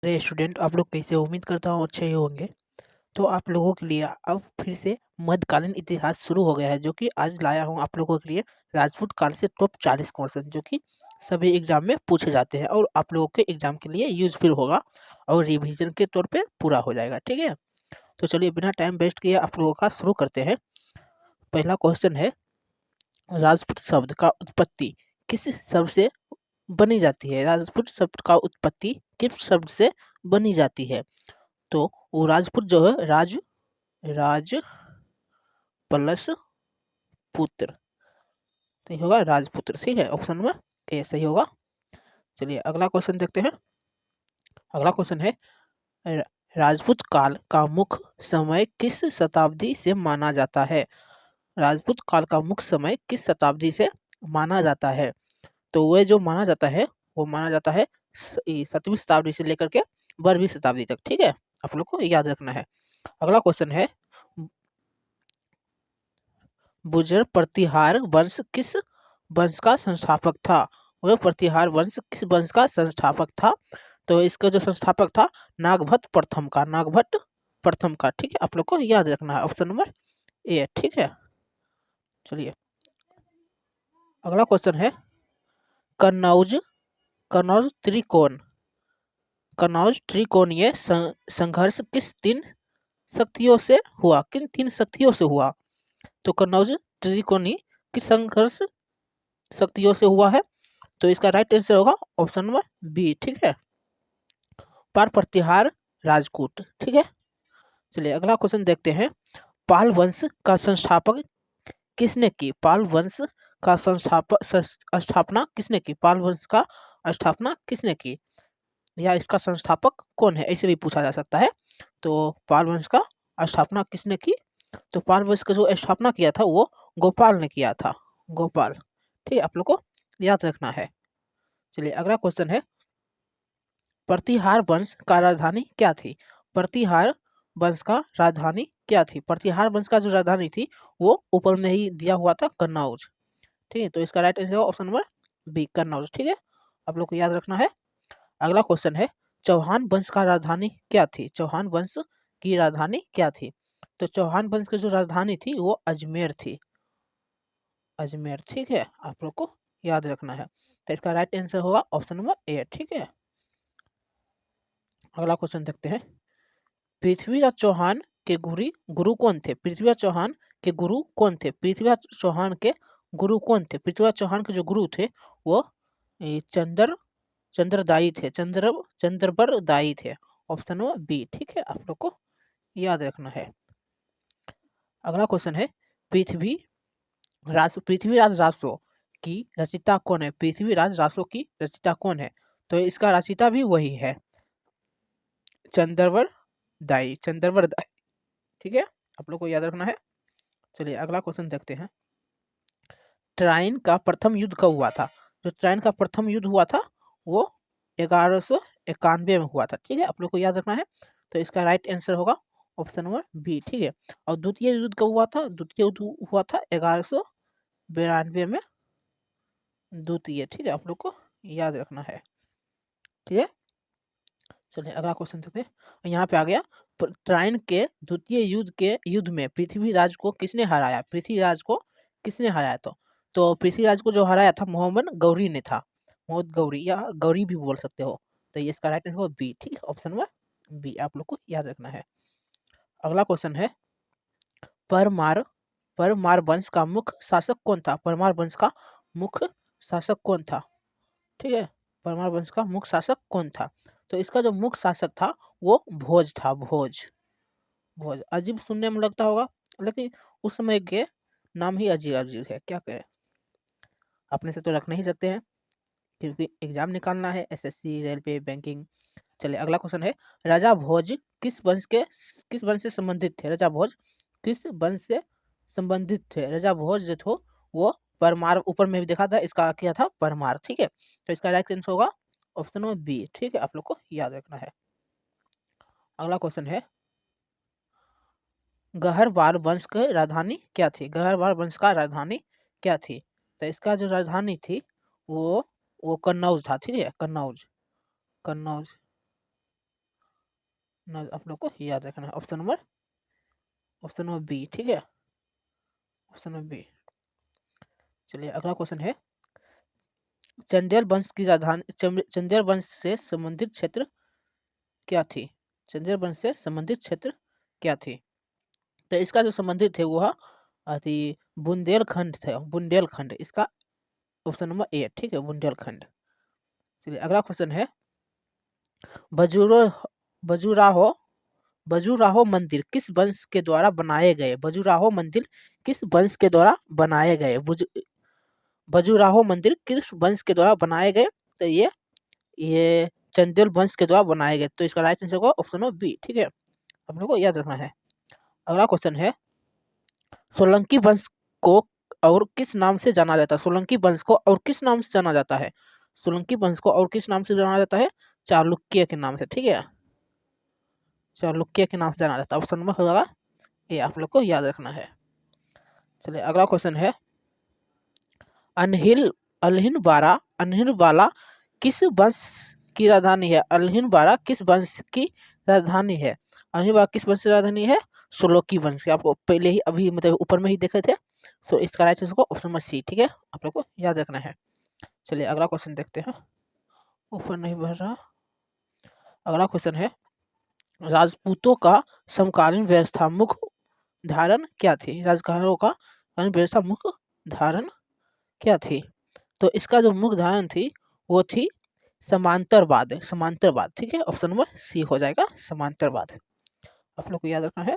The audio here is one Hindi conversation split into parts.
अरे स्टूडेंट, आप लोग कैसे? उम्मीद करता हूँ अच्छे ही होंगे। तो आप लोगों के लिए अब फिर से मध्यकालीन इतिहास शुरू हो गया है, जो कि आज लाया हूँ आप लोगों के लिए राजपूत काल से टॉप 40 क्वेश्चन, जो कि सभी एग्जाम में पूछे जाते हैं और आप लोगों के एग्जाम के लिए यूजफुल होगा और रिवीजन के तौर पे पूरा हो जाएगा। ठीक है, तो चलिए बिना टाइम वेस्ट किए आप लोगों का शुरू करते हैं। पहला क्वेश्चन है, राजपूत शब्द का उत्पत्ति किस शब्द से बनी जाती है? राजपूत शब्द का उत्पत्ति किस शब्द से बनी जाती है? तो वो राजपूत जो है, राज प्लस पुत्र, सही होगा राजपुत्र। ठीक है, ऑप्शन नंबर ए सही होगा। चलिए अगला क्वेश्चन देखते हैं। अगला क्वेश्चन है, र- राजपूत काल का मुख्य समय किस शताब्दी से माना जाता है? राजपूत काल का मुख्य समय किस शताब्दी से माना जाता है? तो वह जो माना जाता है वो माना जाता है 7वीं शताब्दी से लेकर के 12वीं शताब्दी तक। ठीक है, आप लोग को याद रखना है। अगला क्वेश्चन है, गुर्जर प्रतिहार वंश किस वंश का संस्थापक था? वह प्रतिहार वंश किस वंश का संस्थापक था? तो इसका जो संस्थापक था नागभट्ट प्रथम का, नागभट्ट प्रथम का। ठीक है, आप लोग को याद रखना है, ऑप्शन नंबर ए। ठीक है, चलिए अगला क्वेश्चन है, कन्नौज कन्नौज त्रिकोण कन्नौज त्रिकोणीय संघर्ष किस तीन शक्तियों से हुआ? किन तीन शक्तियों से हुआ? तो कन्नौज त्रिकोणी किस संघर्ष शक्तियों से हुआ है? तो इसका राइट आंसर होगा ऑप्शन नंबर बी। ठीक है, पर प्रतिहार राजकूट। ठीक है, चलिए अगला क्वेश्चन देखते हैं। पाल वंश का संस्थापक किसने की? पाल वंश का स्थापना किसने की? पाल वंश का स्थापना किसने की, या इसका संस्थापक कौन है, ऐसे भी पूछा जा सकता है। तो पाल वंश का स्थापना किसने की? तो पाल वंश का जो स्थापना किया था वो गोपाल ने किया था, गोपाल। ठीक है, आप लोग को याद रखना है। चलिए अगला क्वेश्चन है, प्रतिहार वंश का राजधानी क्या थी? प्रतिहार वंश का राजधानी क्या थी? प्रतिहार वंश का जो राजधानी थी वो ऊपर में ही दिया हुआ था, कन्नौज। ठीक है, तो इसका right answer option number B, Kannauj. ठीक है, आप लोग को याद रखना है। अगला क्वेश्चन है, चौहान वंश का राजधानी क्या थी? चौहान वंश की राजधानी क्या थी? तो चौहान वंश की जो राजधानी थी वो अजमेर थी, अजमेर। ठीक है, आप लोग को याद रखना है। तो इसका राइट आंसर होगा ऑप्शन नंबर ए। ठीक है, अगला क्वेश्चन देखते हैं। पृथ्वीराज चौहान के गुरु कौन थे? पृथ्वीराज चौहान के गुरु कौन थे? पृथ्वीराज चौहान के गुरु कौन थे? पृथ्वीराज चौहान के जो गुरु थे वो चंद्रदाई थे, चंद्रबरदाई थे, ऑप्शन नंबर बी। ठीक है, आप लोग को याद रखना है। अगला क्वेश्चन है, पृथ्वीराज रासो की रचिता कौन है? पृथ्वीराज रासो की रचिता कौन है? तो इसका रचिता भी वही है, चंद्रबरदाई। ठीक है, आप लोग को याद रखना है। चलिए अगला क्वेश्चन देखते हैं। ट्राइन का प्रथम युद्ध कब हुआ था? जो ट्राइन का प्रथम युद्ध हुआ था वो 1191 में हुआ था। ठीक है, आप लोग को याद रखना है। तो इसका राइट आंसर होगा ऑप्शन नंबर बी। ठीक है, और द्वितीय युद्ध कब हुआ था? द्वितीय युद्ध हुआ था 1192 में, द्वितीय। ठीक है, आप लोग को याद रखना है। ठीक है, चलिए अगला क्वेश्चन देखते हैं। यहाँ पे आ गया, ट्राइन के द्वितीय युद्ध में पृथ्वीराज को किसने हराया? पृथ्वीराज को किसने हराया? तो पृथ्वीराज को जो हराया था मोहम्मद गौरी ने था, मोहम्मद गौरी या गौरी भी बोल सकते हो। तो ये इसका राइट आंसर होगा बी। ठीक है, ऑप्शन नंबर बी, आप लोग को याद रखना है। अगला क्वेश्चन है, परमार परमार वंश का मुख्य शासक कौन था? परमार वंश का मुख्य शासक कौन था? ठीक है, परमार वंश का मुख्य शासक कौन था? तो इसका जो मुख्य शासक था वो भोज था, भोज। भोज अजीब सुनने में लगता होगा, लेकिन उस समय के नाम ही अजीब अजीब है, क्या करें। अपने से तो रख नहीं सकते हैं, क्योंकि एग्जाम निकालना है, एसएससी, रेलवे, बैंकिंग। चलिए अगला क्वेश्चन है, राजा भोज किस वंश से संबंधित थे? राजा भोज किस वंश से संबंधित थे? राजा भोज जो थे वो परमार, ऊपर में भी देखा था, इसका क्या था, परमार। ठीक है, तो इसका राइट आंसर होगा ऑप्शन नंबर बी। ठीक है, आप लोग को याद रखना है। अगला क्वेश्चन है, गहरवाल वंश की राजधानी क्या थी? गहरवाल वंश का राजधानी क्या थी? तो इसका जो राजधानी थी वो कन्नौज था। ठीक है, कन्नौज, कन्नौज। आप लोग को याद रखना है। ऑप्शन नंबर बी, ठीक है, ऑप्शन नंबर बी। चलिए अगला क्वेश्चन है, चंदेल वंश की राजधानी, चंदेल वंश से संबंधित क्षेत्र क्या थी? चंदेल वंश से संबंधित क्षेत्र क्या थी? तो इसका जो संबंधित है वह अति बुंदेलखंड थे, बुंदेलखंड, इसका ऑप्शन नंबर ए, ठीक है, बुंदेलखंड। चलिए अगला क्वेश्चन है, बजुरो बजुराहो बजुराहो मंदिर किस वंश के द्वारा बनाए गए? बजुराहो मंदिर किस वंश के द्वारा बनाए गए? बजुराहो मंदिर किस वंश के द्वारा बनाए गए? तो ये चंदेल वंश के द्वारा बनाए गए। तो इसका राइट आंसर होगा ऑप्शन नंबर बी, ठीक है, आप लोगों को याद रखना है। अगला क्वेश्चन है, सोलंकी वंश को और किस नाम से जाना जाता है? सोलंकी वंश को और किस नाम से जाना जाता है? सोलंकी वंश को और किस नाम से जाना जाता है? चालुक्य के नाम से, ठीक है, चालुक्य के नाम से जाना जाता है। ऑप्शन नंबर होगा ये, आप लोग को याद रखना है। चलिए अगला क्वेश्चन है, अनहिलवाड़ा किस वंश की राजधानी है? अनहिलवाड़ा किस वंश की राजधानी है? अनहिलवाड़ा किस वंश की राजधानी है? सोलंकी वंश की। आपको पहले ही अभी मतलब ऊपर में ही देखे थे। सो इसका right answer option number C, ठीक है, आप लोग को याद रखना है। चलिए अगला क्वेश्चन देखते हैं, ऊपर नहीं बढ़ रहा। अगला क्वेश्चन है, राजपूतों का समकालीन व्यवस्था मुख्य धारण क्या थी? राजकुमारों का व्यवस्था मुख्य धारण क्या थी? तो इसका जो मुख्य धारण थी वो थी समांतरवाद, समांतरवाद, ठीक है, ऑप्शन नंबर सी हो जाएगा, समांतरवाद, आप लोग को याद रखना है।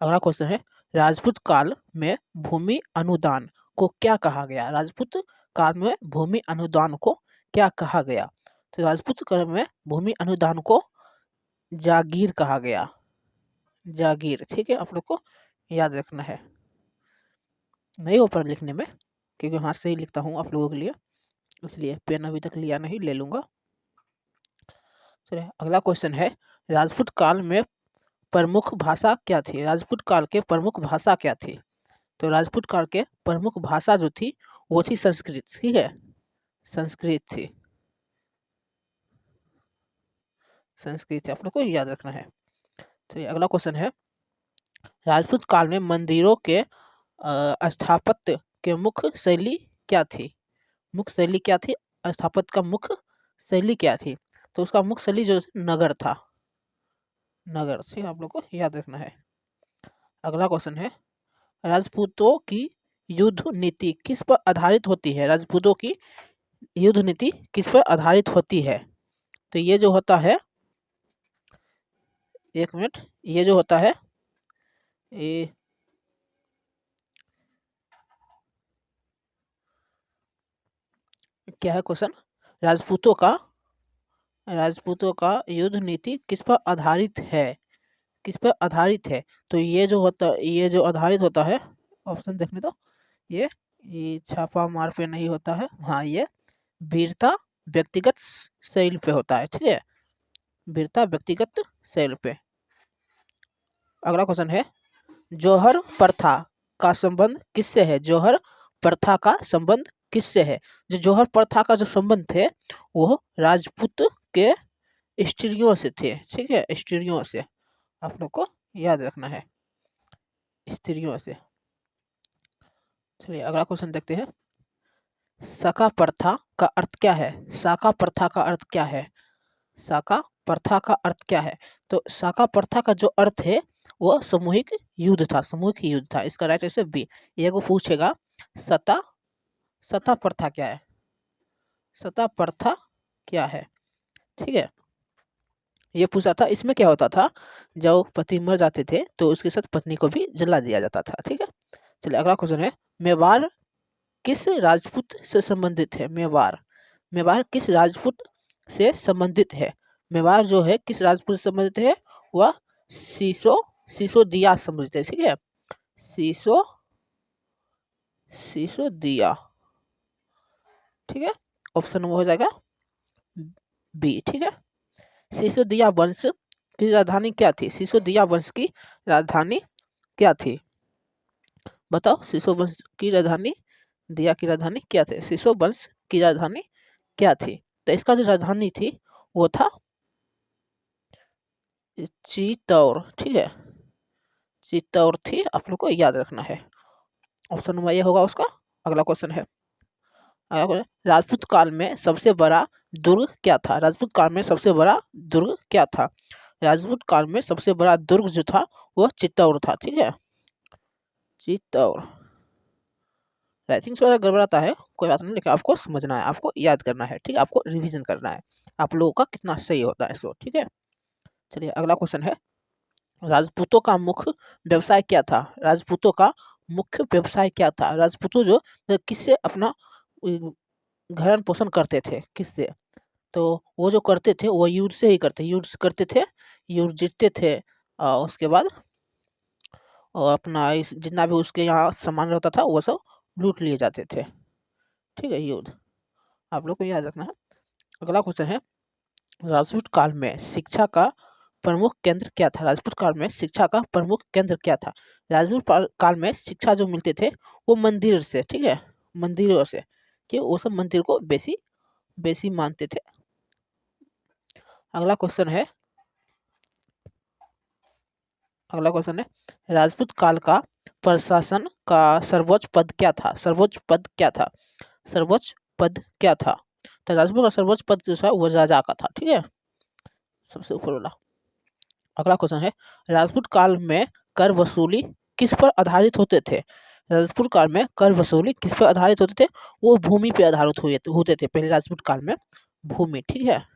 अगला क्वेश्चन है, राजपूत काल में भूमि अनुदान को क्या कहा गया? राजपूत काल में भूमि अनुदान को क्या कहा गया? तो राजपूत काल में भूमि अनुदान को जागीर कहा गया, जागीर, ठीक है, आप लोग को याद रखना है। नहीं हो पर लिखने में, क्योंकि हाथ से ही लिखता हूँ आप लोगों के लिए, इसलिए पेन अभी तक लिया नहीं, ले लूंगा। चलिए अगला क्वेश्चन है, राजपूत काल में प्रमुख भाषा क्या थी? राजपूत काल के प्रमुख भाषा क्या थी? तो राजपूत काल के प्रमुख भाषा जो थी वो थी संस्कृत, ठीक है, संस्कृत थी, संस्कृत, आप लोग को याद रखना है। चलिए अगला क्वेश्चन है, राजपूत काल में मंदिरों के स्थापत्य के मुख्य शैली क्या थी? मुख्य शैली क्या थी? स्थापत्य का मुख्य शैली क्या थी? तो उसका मुख्य शैली जो नगर था, नगर, ठीक, आप लोग को याद रखना है। अगला क्वेश्चन है, राजपूतों की युद्ध नीति किस पर आधारित होती है? राजपूतों की युद्ध नीति किस पर आधारित होती है? तो ये जो होता है, एक मिनट, ये जो होता है ये क्या है क्वेश्चन? राजपूतों का युद्ध नीति किस पर आधारित है? किस पर आधारित है? तो ये जो आधारित होता है, ऑप्शन देखने दो, ये छापा मार पे नहीं होता है, हाँ, ये वीरता व्यक्तिगत शैली पे होता है, ठीक है, वीरता व्यक्तिगत शैली पे। अगला क्वेश्चन है, जौहर प्रथा का संबंध किससे है? जौहर प्रथा का संबंध किससे है? जो जौहर प्रथा का जो संबंध थे वो राजपूत के स्त्रियों से थे, ठीक है, स्त्रियों से, आप लोग को याद रखना है, स्त्रियों से। चलिए अगला क्वेश्चन देखते हैं, शाका प्रथा का अर्थ क्या है? शाका प्रथा का अर्थ क्या है? शाका प्रथा का अर्थ क्या है? तो शाका प्रथा का जो अर्थ है वो सामूहिक युद्ध था, सामूहिक युद्ध था, इसका राइट आंसर बी। ये को पूछेगा, सता सता प्रथा क्या है? सता प्रथा क्या है, ठीक है, ये पूछा था। इसमें क्या होता था, जब पति मर जाते थे तो उसके साथ पत्नी को भी जला दिया जाता था, ठीक है। चलिए अगला क्वेश्चन है, मेवाड़ किस राजपूत से संबंधित है? मेवाड़, मेवाड़ किस राजपूत से संबंधित है? मेवाड़ जो है किस राजपूत से संबंधित है? वह सिसोदिया संबंधित है, ठीक है, सिसोदिया, ठीक है, ऑप्शन वो हो जाएगा बी, ठीक है। सिसोदिया वंश की राजधानी क्या थी? सिसोदिया वंश की राजधानी क्या थी? बताओ, सिसो वंश की राजधानी, दिया की राजधानी क्या थी? सिसो वंश की राजधानी क्या थी? तो इसका जो राजधानी थी वो था चित्तौड़, ठीक है, चित्तौड़ थी, आप लोग को याद रखना है। ऑप्शन नंबर ये होगा उसका। अगला क्वेश्चन है, राजपूत काल में सबसे बड़ा दुर्ग क्या था? राजपूत काल में सबसे बड़ा दुर्ग क्या था? राजपूत काल में सबसे बड़ा दुर्ग जो था वह चित्तौड़ था, ठीक है, चित्तौड़। राइटिंग थोड़ा गड़बड़ाता है, कोई बात नहीं, लेकिन आपको समझना है, आपको याद करना है, ठीक है, आपको रिवीजन करना है, आप लोगों का कितना सही होता है सो, ठीक है। चलिए अगला क्वेश्चन है, राजपूतों का मुख्य व्यवसाय क्या था? राजपूतों का मुख्य व्यवसाय क्या था? राजपूतों जो किससे अपना भरण पोषण करते थे, किससे? तो वो जो करते थे वो युद्ध से ही करते थे, युद्ध जीतते थे, और उसके बाद और अपना इस जितना भी उसके यहाँ सामान रहता था वो सब लूट लिए जाते थे, ठीक है, युद्ध, आप लोग को याद रखना है। अगला क्वेश्चन है, राजपूत काल में शिक्षा का प्रमुख केंद्र क्या था? राजपूत काल में शिक्षा का प्रमुख केंद्र क्या था? राजपूत काल में शिक्षा जो मिलते थे वो मंदिर से, ठीक है, मंदिरों से, कि वो सब मंदिर को बेसी बेसी मानते थे। अगला क्वेश्चन है, राजपूत काल का प्रशासन का सर्वोच्च पद क्या था? सर्वोच्च पद क्या था? सर्वोच्च पद क्या था? तो राजपूत का सर्वोच्च पद जो था वो राजा का था, ठीक है, सबसे ऊपर वाला। अगला क्वेश्चन है, राजपूत काल में कर वसूली किस पर आधारित होते थे? राजपूत काल में कर वसूली किस पर आधारित होते थे? वो भूमि पे आधारित होते थे पहले राजपूत काल में, भूमि, ठीक है,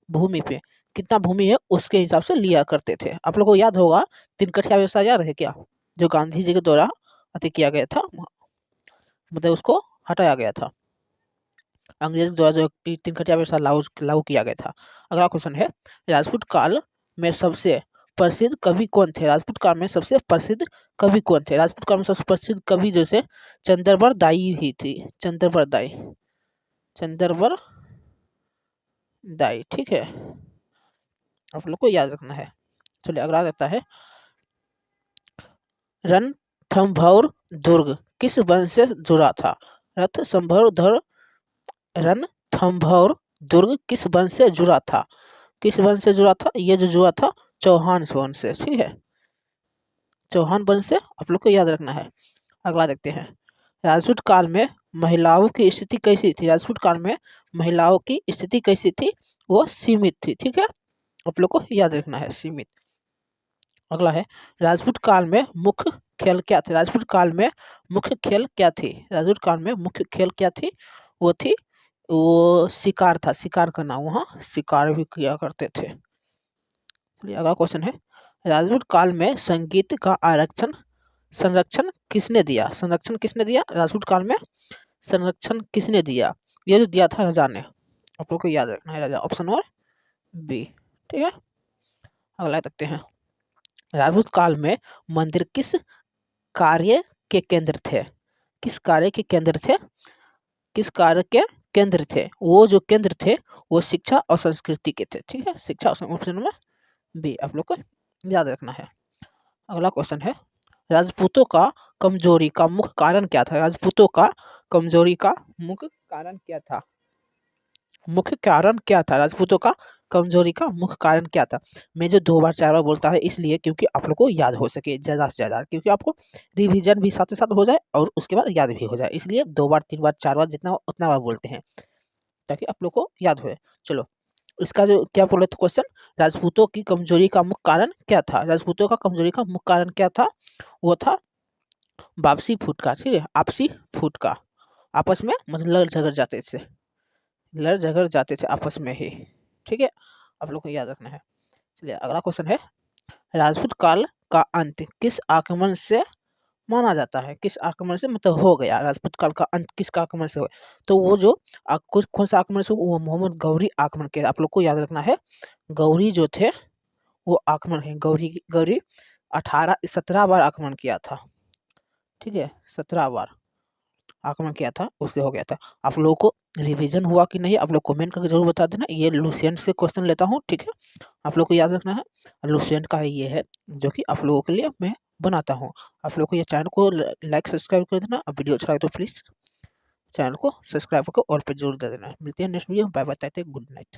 भूमि पे कितना भूमि है उसके हिसाब से लिया करते थे। आप लोगों को याद होगा 3 कठिया व्यवस्था याद है क्या, जो गांधी जी के द्वारा अति किया गया था, मतलब उसको हटाया गया था, अंग्रेज द्वारा जो 3 कठिया व्यवस्था लागू किया गया था। अगला क्वेश्चन है, राजपूत काल में सबसे प्रसिद्ध कवि कौन थे? राजपूत काल में सबसे प्रसिद्ध कवि कौन थे? राजपूत काल में सबसे प्रसिद्ध कवि जैसे चंद्रबर दाई ही थी, चंद्रबर दाई, चंद्रबर दाई, ठीक है, आप लोग को याद रखना है। चलिए अगला रहता है, रणथंभौर दुर्ग किस वंश से जुड़ा था? रणथंभौर दुर्ग किस वंश से जुड़ा था? किस वंश से जुड़ा था? ये जो जुड़ा था चौहान वंश से, ठीक है, चौहान वंश से, आप लोग को याद रखना है। अगला देखते हैं, राजपूत काल में महिलाओं की स्थिति कैसी थी? राजपूत काल में महिलाओं की स्थिति कैसी थी? वो सीमित थी, ठीक है, आप लोग को याद रखना है, सीमित। अगला है, राजपूत काल में मुख्य खेल क्या थे? राजपूत काल में मुख्य खेल क्या थी? राजपूत काल में मुख्य खेल क्या थी? वो शिकार था, शिकार करना, वहाँ शिकार भी किया करते थे। चलिए अगला क्वेश्चन है, राजपूत काल में संगीत का संरक्षण किसने दिया? संरक्षण किसने दिया? राजपूत काल में संरक्षण किसने दिया? ये जो दिया था राजा ने, आप लोग को याद रखना है, राजा, ऑप्शन नंबर बी, ठीक है। अगला देखते हैं, राजपूत काल में मंदिर किस कार्य के केंद्र थे? किस कार्य के केंद्र थे? किस कार्य के केंद्र थे? वो जो केंद्र थे वो शिक्षा और संस्कृति के थे, ठीक है, शिक्षा और ऑप्शन नंबर बी, आप लोग को याद रखना है। अगला क्वेश्चन है, राजपूतों का कमजोरी का मुख्य कारण क्या था? राजपूतों का कमजोरी का मुख्य कारण क्या था? मुख्य कारण क्या था? राजपूतों का कमजोरी का मुख्य कारण क्या था? मैं जो 2 बार 4 बार बोलता है इसलिए क्योंकि आप लोग को याद हो सके ज़्यादा से ज़्यादा, क्योंकि आपको रिवीजन भी साथ साथ हो जाए और उसके बाद याद भी हो जाए, इसलिए 2 बार 3 बार 4 बार जितना उतना बार बोलते हैं ताकि आप लोग को याद हो। चलो, इसका जो क्या बोले थे क्वेश्चन, राजपूतों की कमजोरी का मुख्य कारण क्या था? राजपूतों का कमजोरी का मुख्य कारण क्या था? वो था वापसी फूट का, ठीक है, आपसी फूट का, आपस में मतलब लड़ झगड़ जाते थे आपस में ही, ठीक है, आप लोग को याद रखना है। चलिए अगला क्वेश्चन है, राजपूत काल का अंत किस आक्रमण से माना जाता है? किस आक्रमण से मतलब हो गया? राजपूत काल का अंत किस आक्रमण से हो? तो वो जो कुछ कौन सा आक्रमण से, वो मोहम्मद गौरी आक्रमण के, आप लोग को याद रखना है, गौरी जो थे वो आक्रमण है, गौरी गौरी 17 बार आक्रमण किया था, ठीक है, 17 बार आक्रमण किया था, उससे हो गया था। आप लोगों को रिवीजन हुआ कि नहीं, आप लोग कमेंट करके जरूर बता देना। ये लुसेंट से क्वेश्चन लेता हूँ, ठीक है, आप लोग को याद रखना है, लुसेंट का ये है जो कि आप लोगों के लिए मैं बनाता हूँ। आप लोग को ये चैनल को लाइक सब्सक्राइब कर देना, और वीडियो अच्छा लगे तो प्लीज़ चैनल को सब्सक्राइब करके ऑल पे जरूर दे देना। मिलते हैं next video, bye bye, good night.